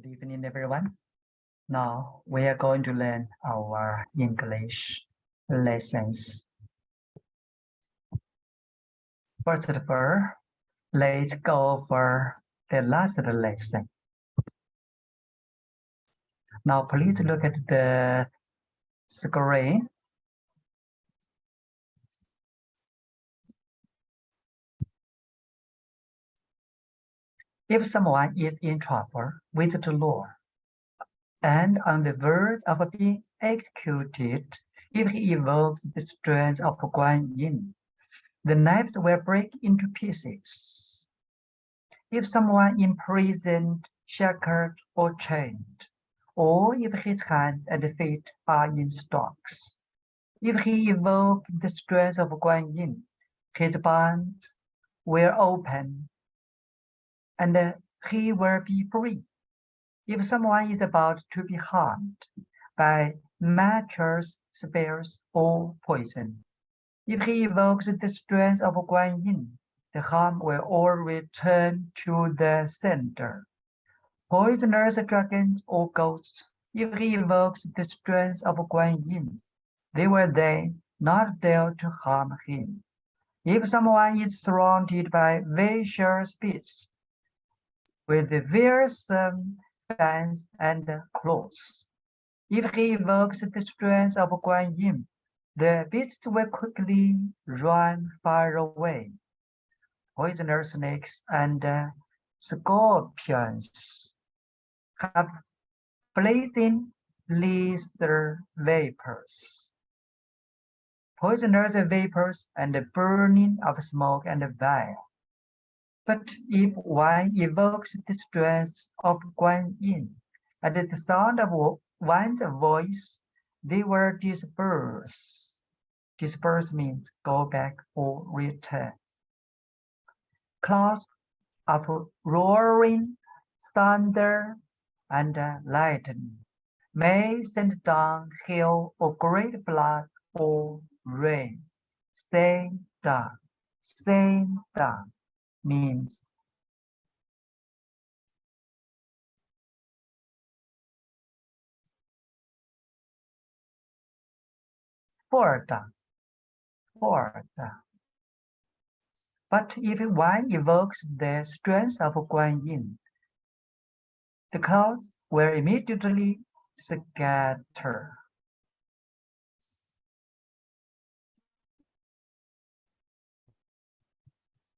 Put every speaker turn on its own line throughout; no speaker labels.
Good evening, everyone. Now we are going to learn our English lessons. First of all, let's go over the last lesson. Now please look at the screen. If someone is in trouble with the law and on the verge of being executed, if he invokes the strength of Guan Yin, the knives will break into pieces. If someone imprisoned, shackled, or chained, or if his hands and feet are in stocks, if he invokes the strength of Guan Yin, his bonds will open and he will be free. If someone is about to be harmed by matches, spears, or poison, if he invokes the strength of Guan Yin, the harm will all return to the center. Poisonous dragons or ghosts, if he invokes the strength of Guan Yin, they will then not dare to harm him. If someone is surrounded by vicious beasts with fearsome fangs and claws, if he invokes the strength of Guan Yin, the beasts will quickly run far away. Poisonous snakes and scorpions have blazing lethal vapors, poisonous vapors and the burning of smoke and fire. But if one evokes the strength of Guan Yin and the sound of one's voice, they will disperse. Disperse means go back or return. Clouds of roaring thunder and lightning may send down hail or great flood or rain. Send down means pour down. But if one evokes the strength of Guan Yin, the clouds will immediately scatter.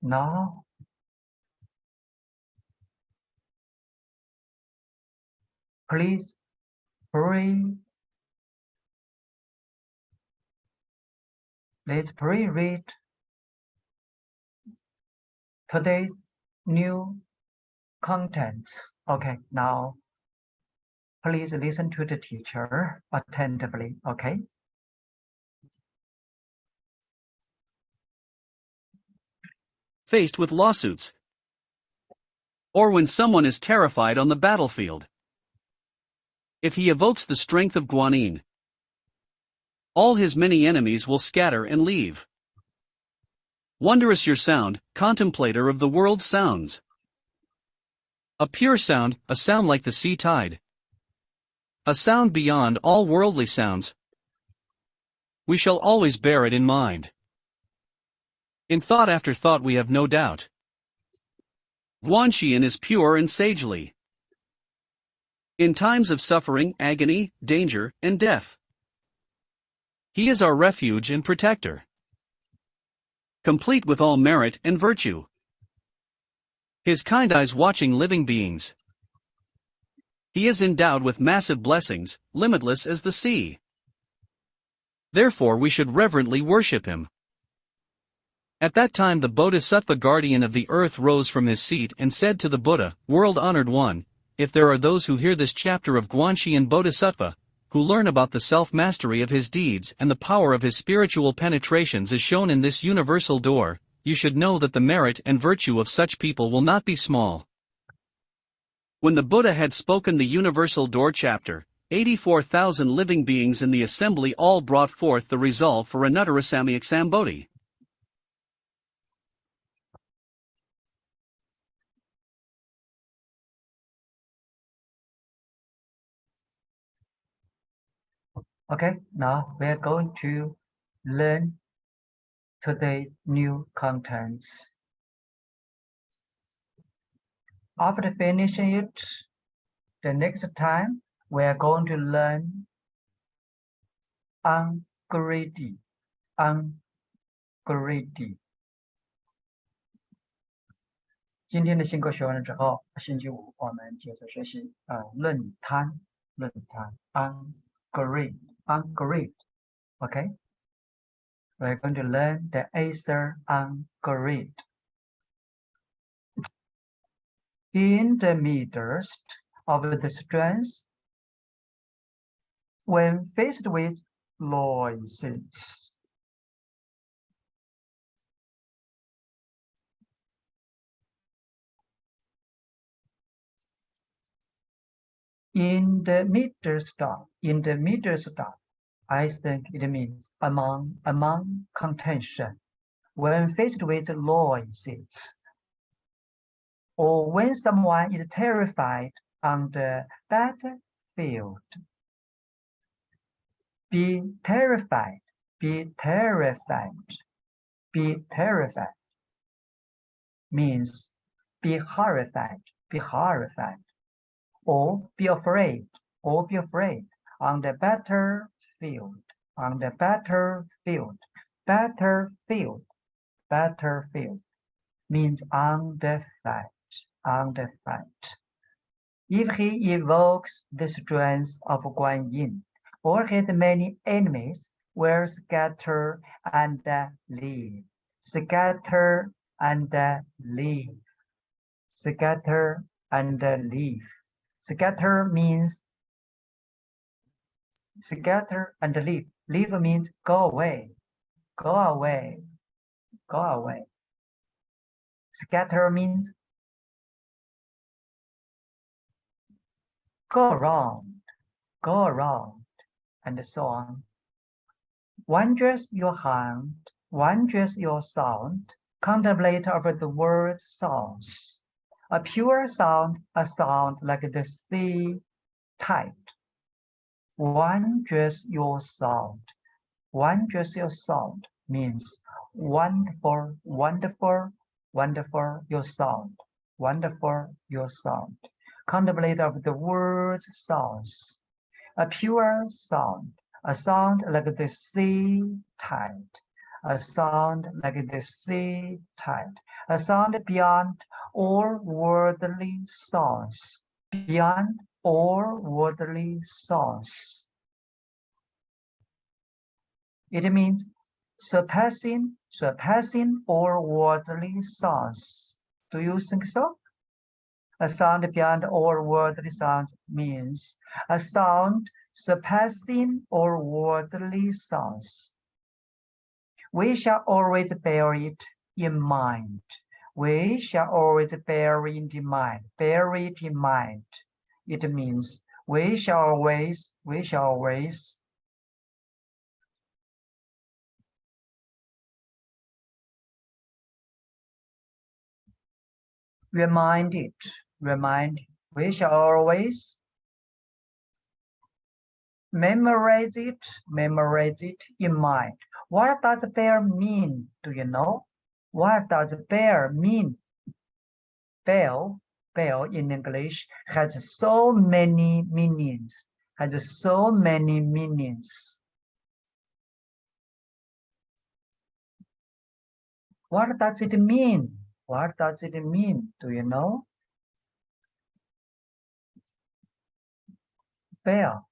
Now, please pray. Let's pre-read today's new content. Okay, now please listen to the teacher attentively, okay?
Faced with lawsuits, or when someone is terrified on the battlefield. If he evokes the strength of Guan Yin, all his many enemies will scatter and leave. Wondrous your sound, contemplator of the world's sounds. A pure sound, a sound like the sea tide. A sound beyond all worldly sounds. We shall always bear it in mind. In thought after thought we have no doubt. Guanxian is pure and sagely. In times of suffering, agony, danger, and death, he is our refuge and protector. Complete with all merit and virtue. His kind eyes watching living beings. He is endowed with massive blessings, limitless as the sea. Therefore we should reverently worship him. At that time the Bodhisattva guardian of the earth rose from his seat and said to the Buddha, World-honored one, if there are those who hear this chapter of Guanxian Bodhisattva, who learn about the self-mastery of his deeds and the power of his spiritual penetrations as shown in this universal door, you should know that the merit and virtue of such people will not be small. When the Buddha had spoken the universal door chapter, 84,000 living beings in the assembly all brought forth the resolve for Anuttarasamyak Sambodhi.
Okay, now we are going to learn today's new contents. After finishing it, the next time we are going to learn ungreedy. 今天的新课学完了之后，星期五我们接着学习论摊 ungreed. Okay, we're going to learn the answer ungreed. In the midst of the strength, when faced with losses, in the midst of, I think it means among contention, when faced with losses, or when someone is terrified on the battlefield. Be terrified means be horrified, or be afraid, on the battlefield, battlefield means on the fight. If he evokes the strength of Guan Yin, or his many enemies will scatter and leave. Scatter and leave. Scatter means scatter and leave. Leave means go away. Scatter means go around, and so on. Wonders your hand, wonders your sound, contemplate over the word sounds. A pure sound, a sound like the sea tide. Wonders your sound means wonderful your sound. Contemplate over the word sounds. A pure sound, a sound like the sea tide, a sound like the sea tide, a sound beyond all worldly sounds, beyond all worldly sounds. It means surpassing all worldly sounds. Do you think so? A sound beyond all worldly sounds means a sound surpassing all worldly sounds. We shall always bear it in mind. We shall always bear it in mind. Bear it in mind. It means we shall always remind it. We shall always memorize it in mind. What does bear mean? Do you know? What does bear mean? Bear in English has so many meanings. What does it mean? Do you know? Bear.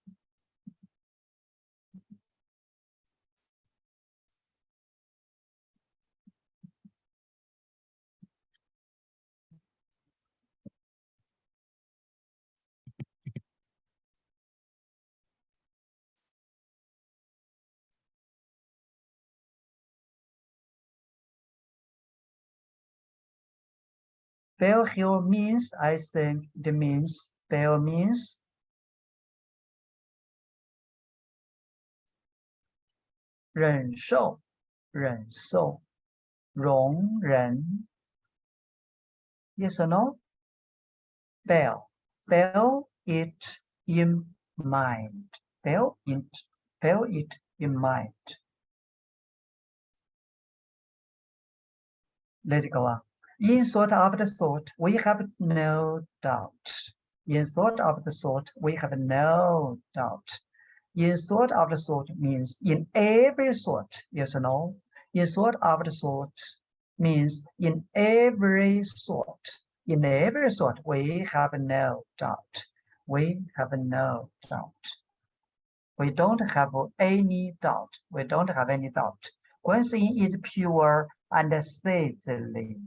Bear here means, I think it means, bear means忍受 容忍 Yes or no? Bear it in mind. Bear it Bear it in mind. Let's go on. In thought of the thought, we have no doubt. In thought of the thought, we have no doubt. In thought of the thought means in every thought, yes or no? In thought of the thought means in every thought. In every thought, we have no doubt. We have no doubt. We don't have any doubt. We don't have any doubt. Guanxin is pure and sagely.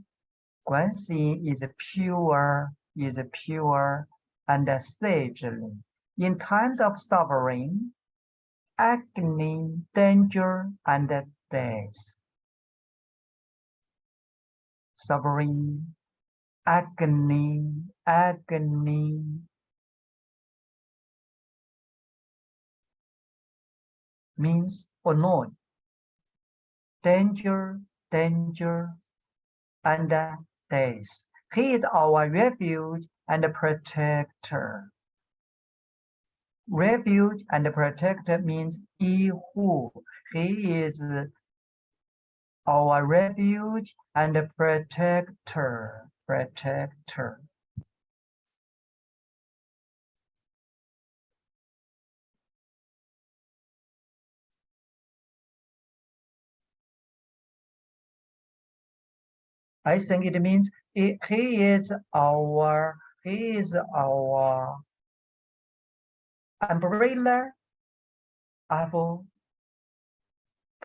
Guanxin is pure and sagely. In times of suffering, agony, danger, and death. Suffering, agony, means unknown. Danger, and death. He is our refuge and protector. Refuge and protector means Yihu. He is our refuge and protector. I think it means he is our umbrella of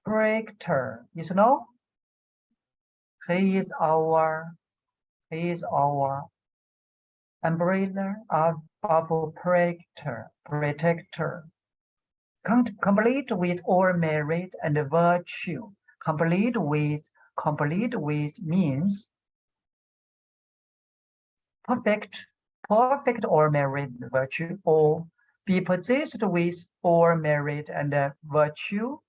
protector. You know, he is our umbrella of protector. Complete with all merit and virtue. Complete with means perfect or merit virtue, or be possessed with all merit and virtue,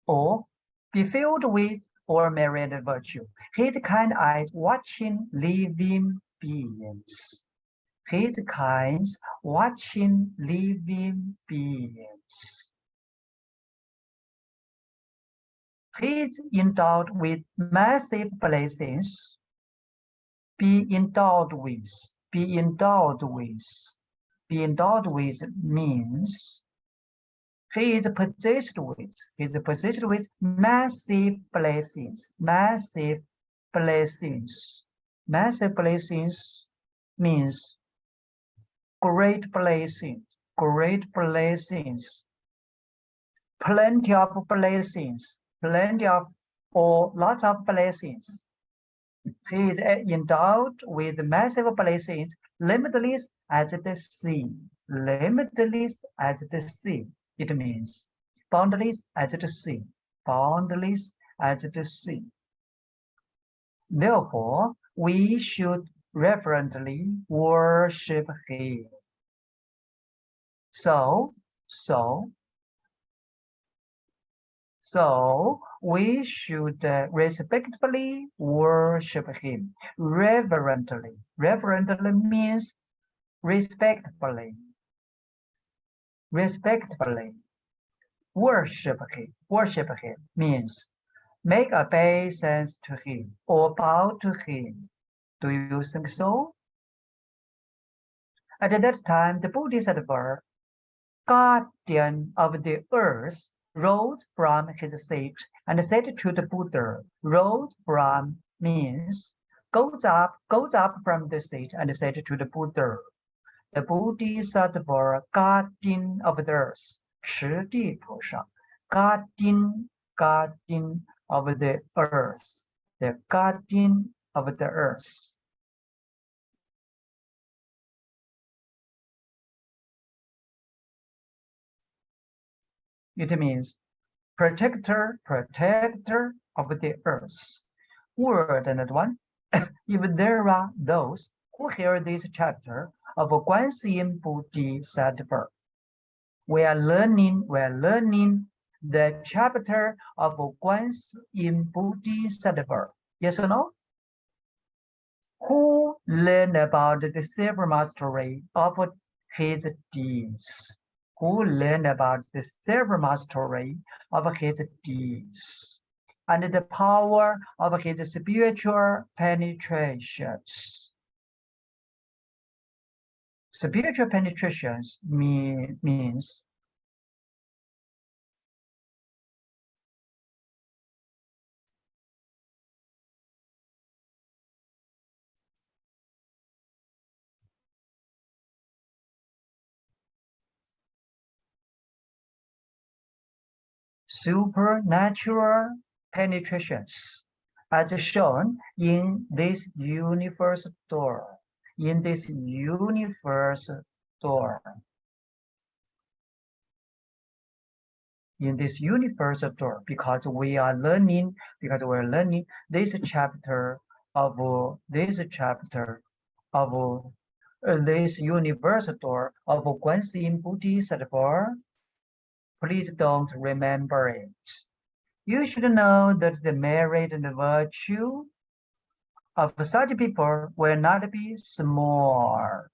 or be filled with all merit and virtue. His kind eyes watching living beings. His kind watching living beings. He is endowed with massive blessings. Be endowed with means he is possessed with massive blessings. Massive blessings means great blessings. Plenty of blessings. Or lots of blessings. He is endowed with massive blessings, limitless as the sea. Limitless as the sea. It means boundless as the sea. Boundless as the sea. Therefore, we should reverently worship him. So we should respectfully worship him. Reverently means respectfully. Worship him means make obeisance to him or bow to him. Do you think so? At that time, the Bodhisattva, guardian of the earth, rose from his seat and said to the Buddha. Rose from means goes up from the seat and said to the Buddha. The Bodhisattva, guardian of the earth, 持地菩萨, guardian of the earth, the guardian of the earth. It means protector of the earth. Word another one. If there are those who hear this chapter of Guanxin Bodhisattva, we are learning the chapter of Guanxin Bodhisattva. Yes or no? who learned about the self-mastery of his deeds. Who learned about the self-mastery of his deeds and the power of his spiritual penetrations. Spiritual penetrations means supernatural penetrations, as shown in this universe door. In this universe door. In this universe door, because we're learning this chapter of this universe door of Guanxin Bodhisattva. Please don't remember it. You should know that the merit and the virtue of such people will not be small.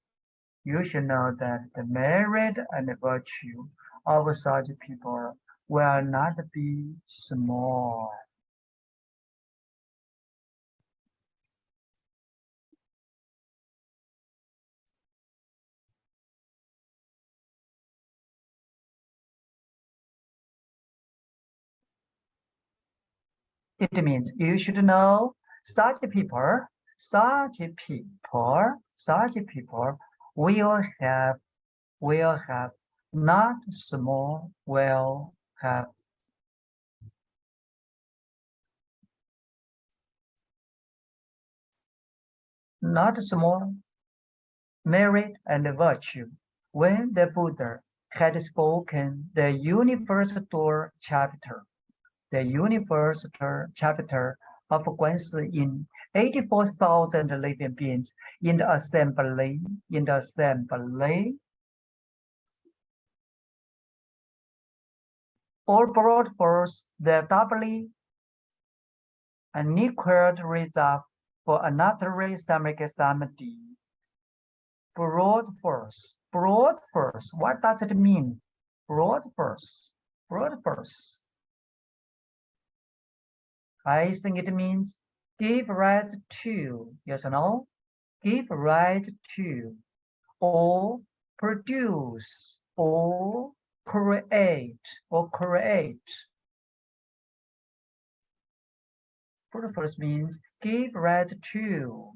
You should know that the merit and the virtue of such people will not be small. It means you should know such people will have not small, will have not small merit and virtue. When the Buddha had spoken the universal door chapter, the universal chapter of Guanxin, 84,000 living beings in the assembly, all brought forth the doubly unequaled reserve for another samika samadhi. Brought forth. What does it mean? Brought forth. I think it means give rise to, yes or no? Give rise to, or produce, or create. First means give rise to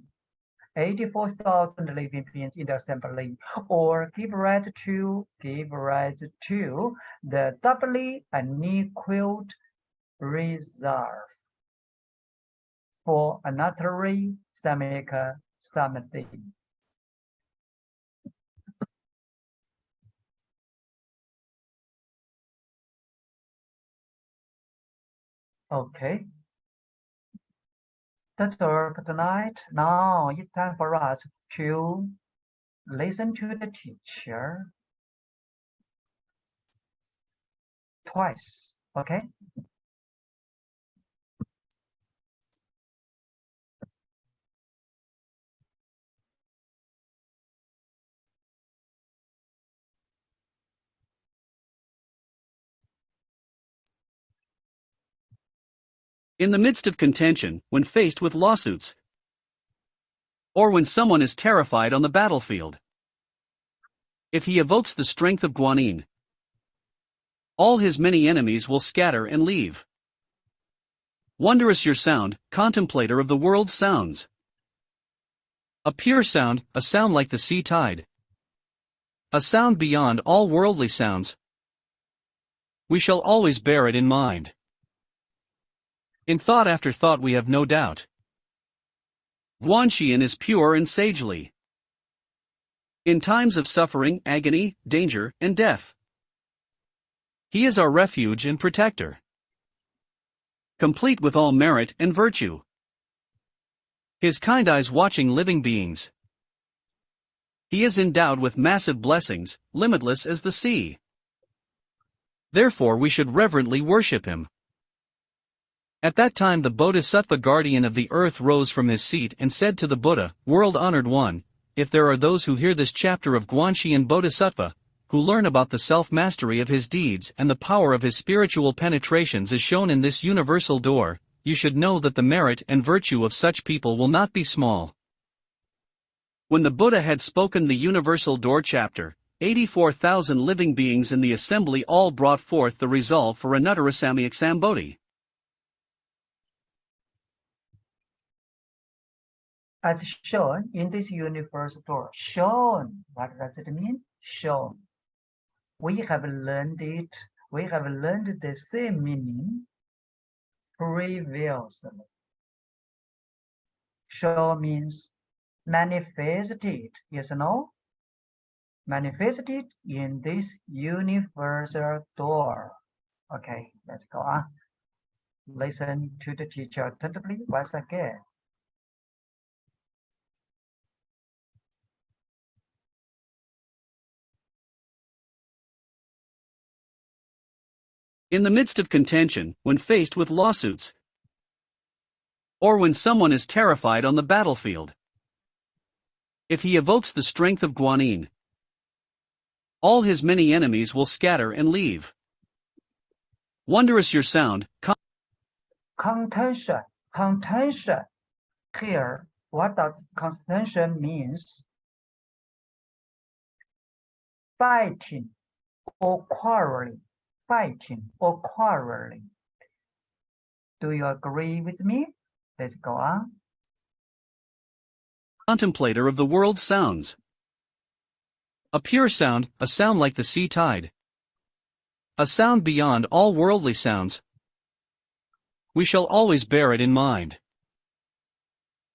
84,000 living beings in the assembly, or give rise to the doubly unequaled reserve for another samika samadhi. Okay. That's all for tonight. Now it's time for us to listen to the teacher twice. Okay?
In the midst of contention, when faced with lawsuits, or when someone is terrified on the battlefield, if he evokes the strength of Guanyin, all his many enemies will scatter and leave. Wondrous your sound, contemplator of the world's sounds. A pure sound, a sound like the sea tide. A sound beyond all worldly sounds. We shall always bear it in mind. In thought after thought we have no doubt. Guanxian is pure and sagely. In times of suffering, agony, danger, and death, he is our refuge and protector. Complete with all merit and virtue. His kind eyes watching living beings. He is endowed with massive blessings, limitless as the sea. Therefore we should reverently worship him. At that time the Bodhisattva guardian of the earth rose from his seat and said to the Buddha, World-honored one, if there are those who hear this chapter of Guanxian Bodhisattva, who learn about the self-mastery of his deeds and the power of his spiritual penetrations as shown in this universal door, you should know that the merit and virtue of such people will not be small. When the Buddha had spoken the universal door chapter, 84,000 living beings in the assembly all brought forth the resolve for Anuttarasamyak Sambodhi.
As shown in this universal door. Shown, what does it mean? Shown. We have learned it. We have learned the same meaning previously. Show means manifested, yes or no? Manifested in this universal door. Okay, let's go on. Listen to the teacher attentively once again.
In the midst of contention, when faced with lawsuits, or when someone is terrified on the battlefield, if he evokes the strength of Guanyin, all his many enemies will scatter and leave. Wondrous your sound,
Contention. Contention. Here, what does contention means? Fighting or quarreling. Fighting or quarreling. Do you agree with me? Let's go on.
Contemplator of the world's sounds. A pure sound, a sound like the sea tide. A sound beyond all worldly sounds. We shall always bear it in mind.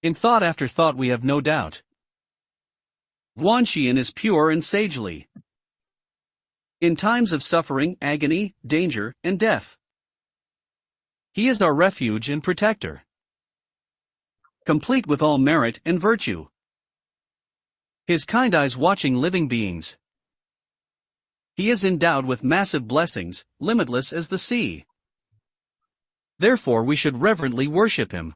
In thought after thought we have no doubt. Guanxian is pure and sagely. In times of suffering, agony, danger, and death, he is our refuge and protector, complete with all merit and virtue. His kind eyes watching living beings. He is endowed with massive blessings, limitless as the sea. Therefore we should reverently worship him.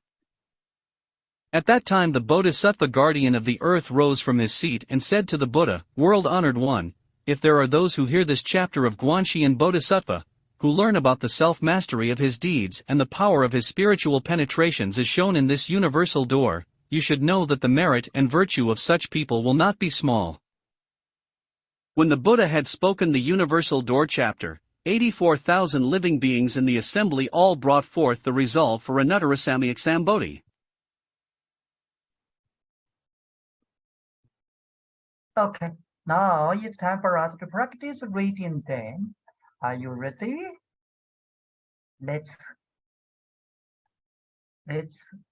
At that time the Bodhisattva guardian of the earth rose from his seat and said to the Buddha, World-honored one, if there are those who hear this chapter of Guanxian Bodhisattva, who learn about the self-mastery of his deeds and the power of his spiritual penetrations as shown in this universal door, you should know that the merit and virtue of such people will not be small. When the Buddha had spoken the universal door chapter, 84,000 living beings in the assembly all brought forth the resolve for Anuttarasamyak Sambodhi.
Okay, now it's time for us to practice reading them. Are you ready? Let's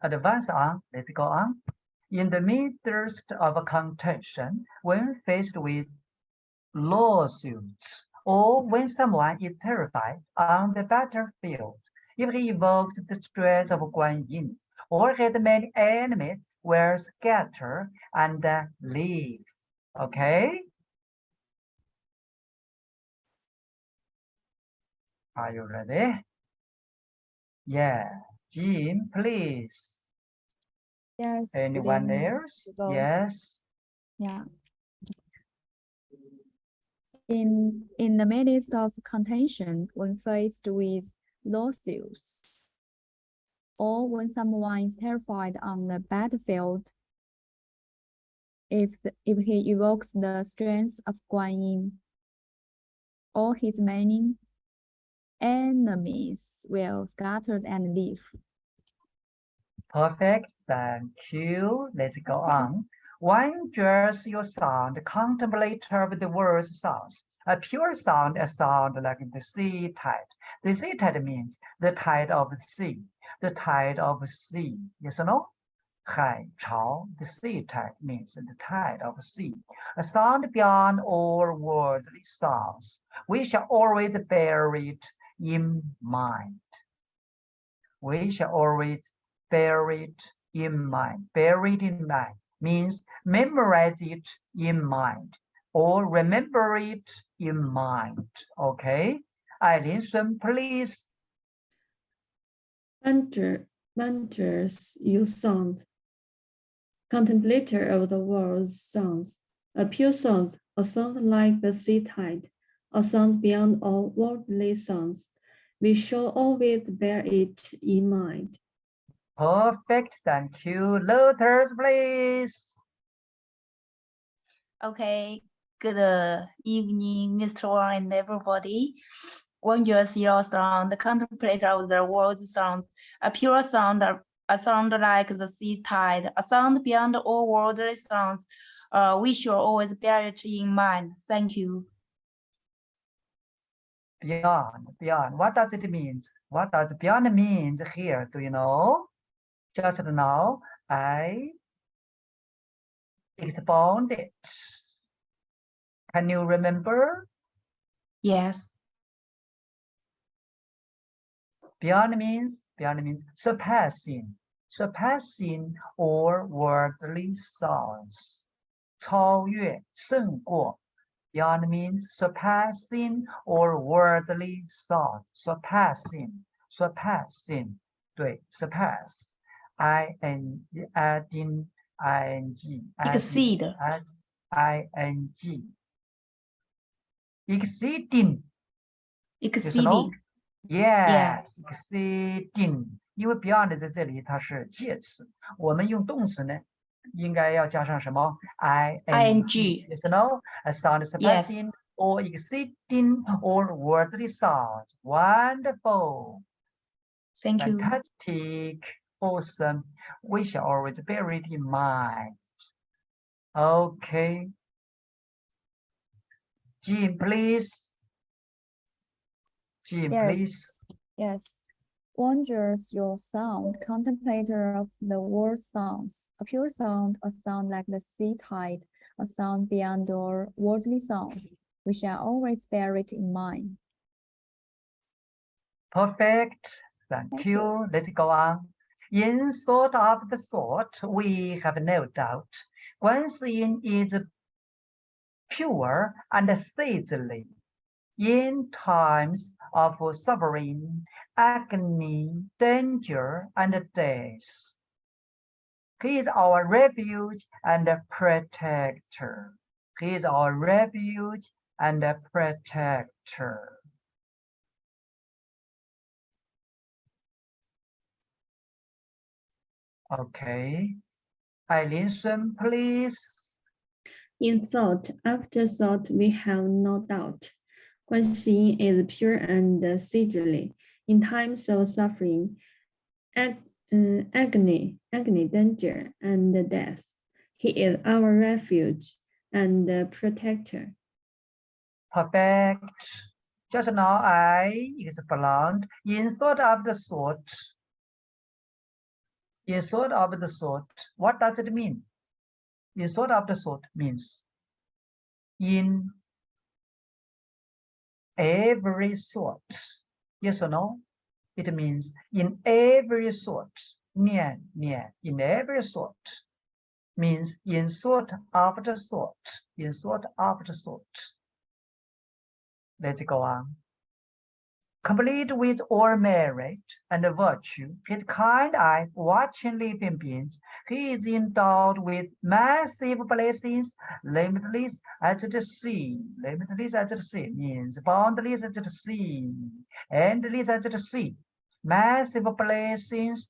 advance on. Let's go on. In the midst of a contention, when faced with lawsuits, or when someone is terrified on the battlefield, if he evokes the strength of Guanyin, or has many enemies, will scatter and leave. Okay? Are you ready? Yeah. Jim, please.
Yes.
Anyone else? Yes.
Yeah. In the midst of contention, when faced with lawsuits, or when someone is terrified on the battlefield, if he evokes the strength of Guanyin, all his many enemies will scatter and leave.
Perfect. Thank you. Let's go on. Wondrous your sound, contemplator of the world's sounds. A pure sound, a sound like the sea tide. The sea tide means the tide of the sea. The tide of the sea. Yes or no? Hai Chao, the sea tide means the tide of the sea. A sound beyond all worldly sounds. We shall always bear it in mind. We shall always bear it in mind. Bear it in mind means memorize it in mind or remember it in mind. Okay? Eileen Sun, please.
Wondrous you sound, contemplator of the world's sounds, a pure sound, a sound like the sea tide, a sound beyond all worldly sounds. We shall always bear it in mind.
Perfect. Thank you. Lotus, please.
Okay. Good evening, Mr. Wang and everybody. Wondrous your sound, the contemplator of the world's sounds, a pure sound, a sound like the sea tide, a sound beyond all worldly sounds. We shall always bear it in mind. Thank you.
Beyond. What does it mean? What does beyond means here? Do you know? Just now, I expounded it. Can you remember?
Yes.
Beyond means surpassing or worldly sounds. 超越，胜过。Beyond means surpassing or worldly sounds. Surpassing. 对 surpass. adding ing.
Exceed.
ing. Exceeding.
Exceeding.
Yes, exceeding. 因为 beyond 在这里它是介词，我们用动词呢，应该要加上什么
ing.
You know, a sound surpassing or exceeding or worldly sounds. Wonderful.
Thank you.
Fantastic. Awesome. We shall always bear it in mind. Okay. Jean, please. Jean,
Yes.
please.
Yes. Wondrous your sound, contemplator of the world's sounds, a pure sound, a sound like the sea tide, a sound beyond all worldly sounds. We shall always bear it in mind.
Perfect. Thank you. Let's go on. In sort of the sort, we have no doubt. Guanxin is pure and seizely. In times of suffering, agony, danger, and death, He is our refuge and protector. He is our refuge and protector. Okay. Eileen Sun, please.
In thought, after thought, we have no doubt. Guanxin is pure and seizely. In times of suffering, agony, danger, and death, he is our refuge and protector.
Perfect. Just now I explained in sort of the sort. In sort of the sort, what does it mean? In sort of the sort means in every sort. Yes or no? It means in every sort. In every sort means in sort after sort. In sort after sort. Let's go on. Complete with all merit and virtue, his kind eyes watching living beings, he is endowed with massive blessings, limitless as the sea. Limitless as the sea means boundless as the sea, endless as the sea. Massive blessings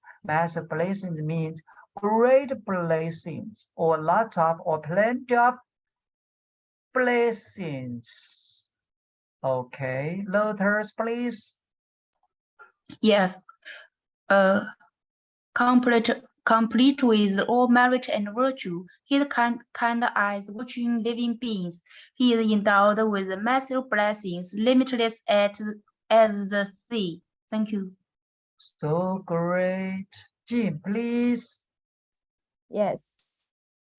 means great blessings, or lots of, or plenty of blessings. Okay, Lotus, please.
Yes. Complete with all merit and virtue, his kind eyes watching living beings. He is endowed with massive blessings, limitless as the sea. Thank you.
So great. Jim, please.
Yes.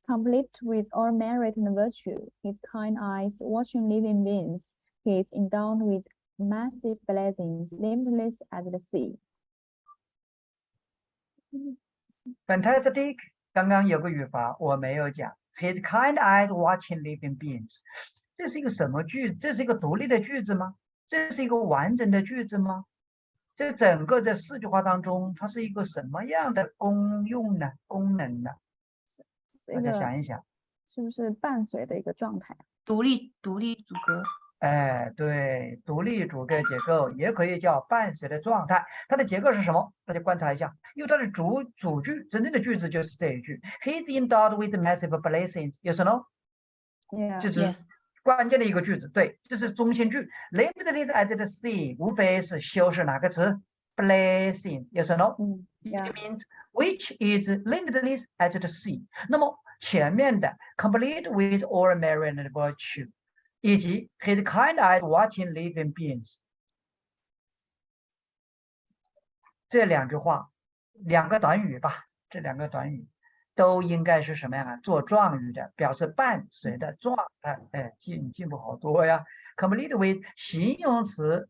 Complete with all merit and virtue, his kind eyes watching living beings. He is endowed with massive blessings, limitless as the sea.
Fantastic. 刚刚有个语法我没有讲 ，His kind eyes watching living beings。这是一个什么句子？这是一个独立的句子吗？这是一个完整的句子吗？这整个这4句话当中，它是一个什么样的功用呢？功能呢？大家想一想。
是不是伴随的一个状态？
独立阻隔。
哎，对，独立主格结构也可以叫伴随的状态。它的结构是什么？大家观察一下，因为它的主句，真正的句子就是这一句 ：He's endowed with massive blessings。Yes or no？ 就
Yeah，
是关键的一个句子。对，这是中心句。Limitless as the sea，无非是修饰哪个词 ？Blessings。Yes or no？
Yeah，
It means which is limitless as the sea。那么前面的 complete with all merit and virtue。以及 his kind-eyed watching living beings， 这2句话，2个短语吧，这2个短语都应该是什么样啊？做状语的，表示伴随的状态。哎，进步好多呀。complete with 形容词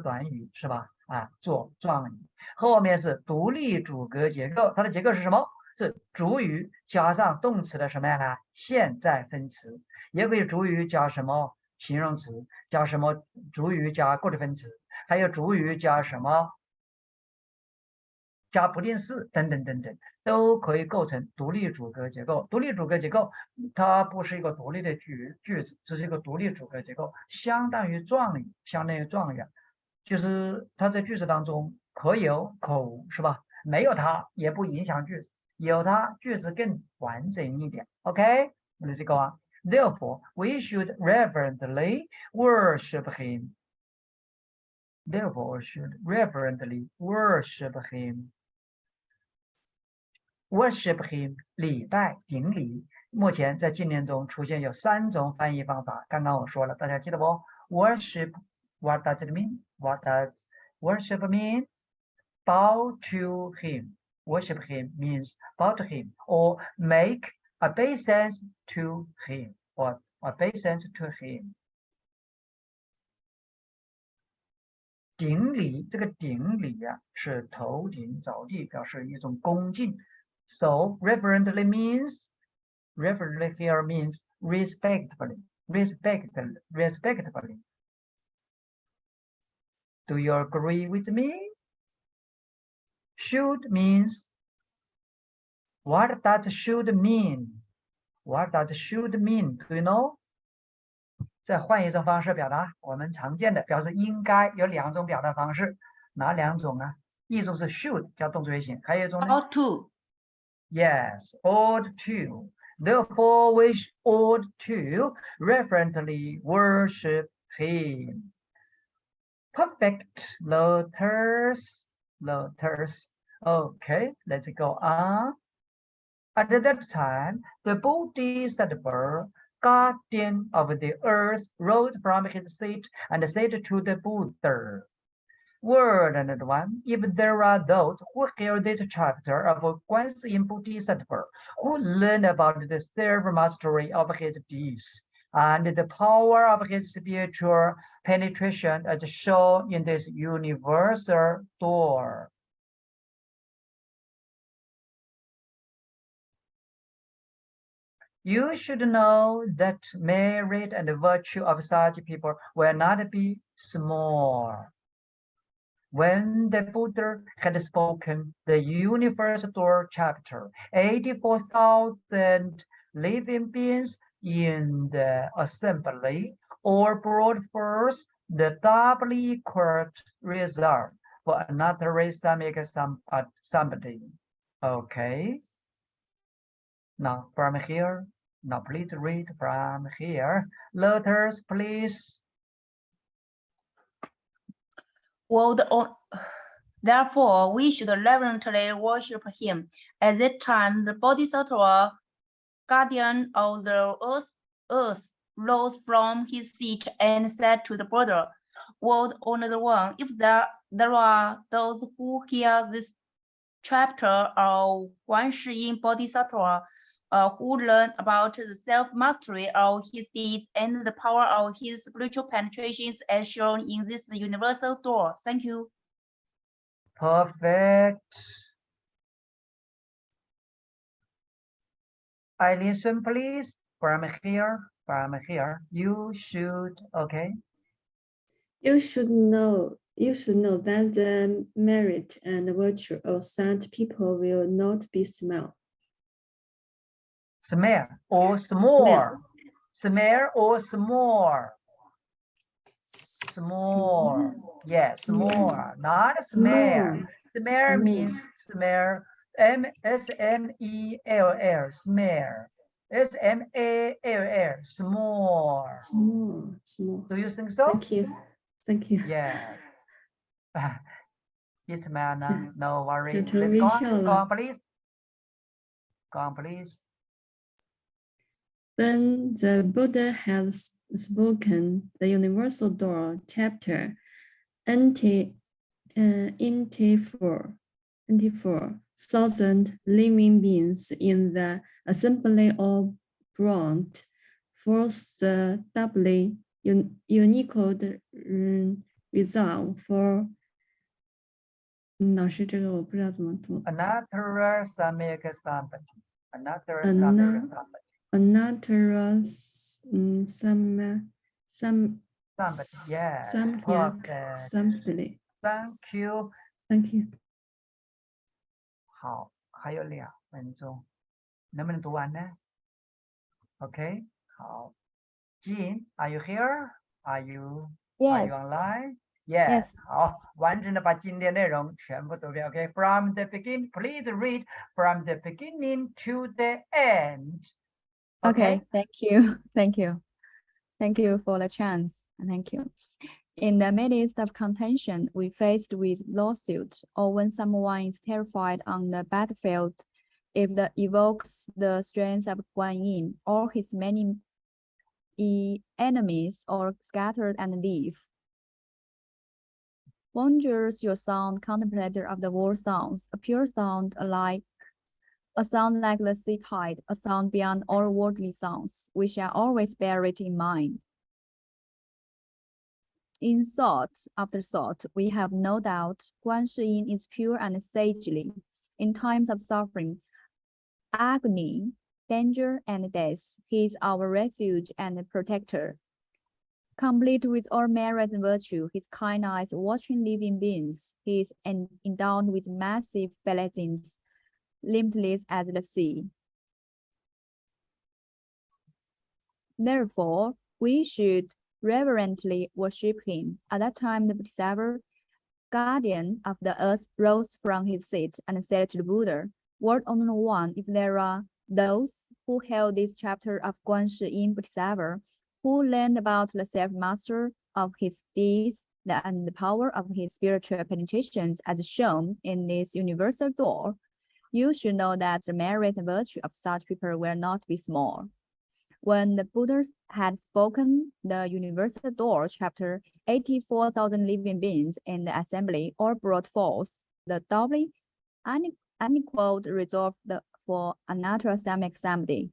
短语是吧？啊，做状语。后面是独立主格结构，它的结构是什么？是主语加上动词的什么样啊？现在分词。也可以主语加什么形容词，加什么主语加过去分词，还有主语加什么加不定式等等等等，都可以构成独立主格结构。独立主格结构它不是一个独立的句子，只是一个独立主格结构，相当于状语，就是它在句子当中可有可无，是吧？没有它也不影响句子，有它句子更完整一点。OK，let's go on。Therefore, we should reverently worship him. Therefore, we should reverently worship him. Worship him， 礼拜、顶礼。目前在经典中出现有3种翻译方法。刚刚我说了，大家记得不 ？Worship, what does it mean? What does worship mean? Bow to him. Worship him means bow to him or make obeisance to him or obeisance to him。 顶礼，这个顶礼啊，是头顶着地，表示一种恭敬。So reverently here means respectfully. Do you agree with me? Should means, what does should mean? What does should mean? Do you know? 再换一种方式表达，我们常见的表示应该有2种表达方式，哪2种呢？一种是 should 加动词原形，还有一种呢
ought to。
Yes, ought to. Therefore, we ought to reverently worship him. Perfect letters. Okay, let's go on. At that time, the Bodhisattva, guardian of the earth, rose from his seat and said to the Buddha, Word and one, if there are those who hear this chapter of Guanxin Bodhisattva, who learn about the self-mastery of his deeds and the power of his spiritual penetration as shown in this universal door. You should know that merit and virtue of such people will not be small. When the Buddha had spoken the universal door chapter, 84,000 living beings in the assembly all brought forth the doubly equal result for another Islamic somebody. Okay. Now from here, now please read from here. Letters, please.
Therefore, we should reverently worship him. At that time, the Bodhisattva, guardian of the earth, rose from his seat and said to the Buddha, World Honored One, if there are those who hear this chapter of Guanxin Bodhisattva, who learn about the self-mastery of his deeds and the power of his spiritual penetrations as shown in this universal door. Thank you.
Perfect. Listen, please. From here. You should, okay?
You should know You should know that the merit and virtue of such people will not be small.
Smell or small. Smell or small. Small. Yes, small, not smell. Smell means smell. S-M-E-L-L. Smell. S-M-A-L-L. Small.
Small.
Do you think so?
Thank you.
Yes. It's man, no worry.
小
Let's
陈
go
微
on.
笑
Go
了。
on, please. Go on, please.
When the Buddha had spoken the Universal Door chapter 94,000 living beings in the assembly of brought forth the doubly unicode resolve for 老师这个我不知道怎么读。
Another samyak sampati. Another samyak sampati.
Another
Somebody, yes. Perfect.
somebody.
Thank you.
Thank you.
好，还有2分钟，能不能读完呢 ？OK， 好。Jean, are you here? Are you
Yes.
online?
Yes.
好，完整的把今天内容全部读遍。OK, from the beginning, please read from the beginning to the end.
Okay. Thank you. Thank you. Thank you for the chance. Thank you. In the midst of contention, we faced with lawsuit, or when someone is terrified on the battlefield, if that evokes the strength of Guan Yin or his many enemies, or scattered and leave. Wonders your sound, contemplator of the world sounds, a pure sound alike, a sound like the sea tide, a sound beyond all worldly sounds. We shall always bear it in mind. In thought after thought, we have no doubt Guan Shiyin is pure and sagely. In times of suffering, agony, danger, and death, he is our refuge and protector. Complete with all merit and virtue, his kind eyes watching living beings, he is endowed with massive blessings, limitless as the sea. Therefore, we should reverently worship him. At that time, the Bodhisattva, guardian of the earth, rose from his seat and said to the Buddha, "Word only one, if there are those who held this chapter of Guan Shiyin Bodhisattva, who learned about the self-master of his deeds and the power of his spiritual penetrations as shown in this universal door, you should know that the merit and virtue of such people will not be small." When the Buddha had spoken the universal door chapter, 84,000 living beings in the assembly all brought forth the doubly unequaled resolve for another samyak samedi.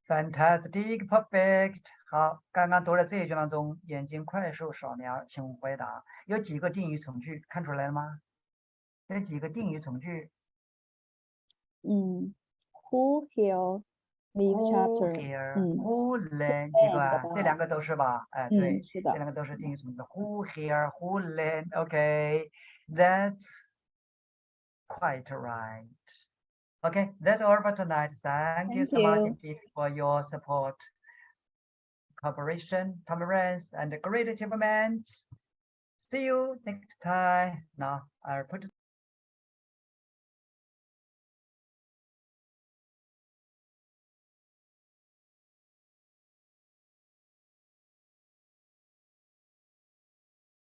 Fantastic, perfect. 好，刚刚读了这一句当中，眼睛快速扫描，请回答。有几个定语从句看出来了吗？有几个定语从句
Who hear this chapter?
Who hear, who learn 几个啊？这2个都是吧？哎，对，
是的。
这2个都是定语从句。Who hear, who learn? Okay, that's quite right. Okay, that's all for tonight. Thank you so much indeed for your support, cooperation, tolerance, and great achievements. See you next time. Now I'll put